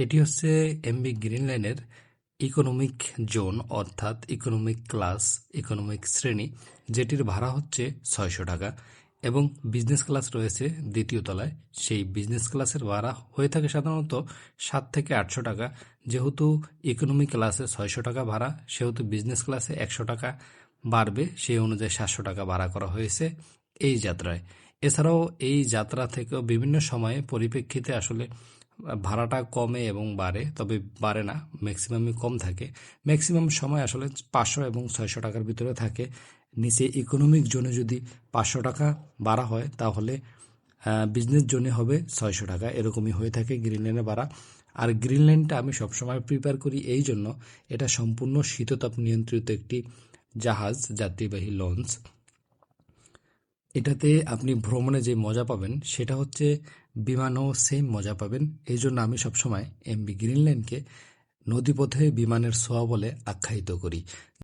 এটি হচ্ছে MB green লাইনের ইকোনমিক জোন অর্থাৎ ইকোনমিক ক্লাস, ইকোনমিক শ্রেণী, যেটির ভাড়া হচ্ছে 600 টাকা এবং বিজনেস ক্লাস রয়েছে দ্বিতীয় তলায়। সেই বিজনেস ক্লাসের ভাড়া হয়ে থাকে সাধারণত 7 থেকে 800 টাকা। যেহেতু ইকোনমি ক্লাসে 600 টাকা ভাড়া, সেহেতু বিজনেস ক্লাসে 100 টাকা বাড়বে, সেই অনুযায়ী 700 টাকা ভাড়া করা হয়েছে এই যাত্রায়। এছাড়াও এই যাত্রা থেকেও বিভিন্ন সময়ে পরিপ্রেক্ষিতে আসলে ভাড়াটা কমে এবং বাড়ে, তবে বাড়ে না, ম্যাক্সিমামই কম থাকে। ম্যাক্সিমাম সময় আসলে 500 এবং 600 টাকার ভিতরে থাকে। নিচে ইকোনমিক জোনে যদি 500 টাকা বাড়া হয়, তাহলে বিজনেস জোনে হবে 600 টাকা, এরকমই হয়ে থাকে গ্রিন লাইনে ভাড়া। আর গ্রিন লাইনটা আমি সবসময় প্রিপেয়ার করি এই জন্য, এটা সম্পূর্ণ শীততাপ নিয়ন্ত্রিত একটি জাহাজ, যাত্রীবাহী লঞ্চ। এটাতে আপনি ভ্রমণে যে মজা পাবেন সেটা হচ্ছে বিমানেও সেম মজা পাবেন। এই জন্য আমি সবসময় এমবি গ্রিন লাইনকে নদীপথে বিমানের ছোঁয়া বলে আখ্যায়িত করি।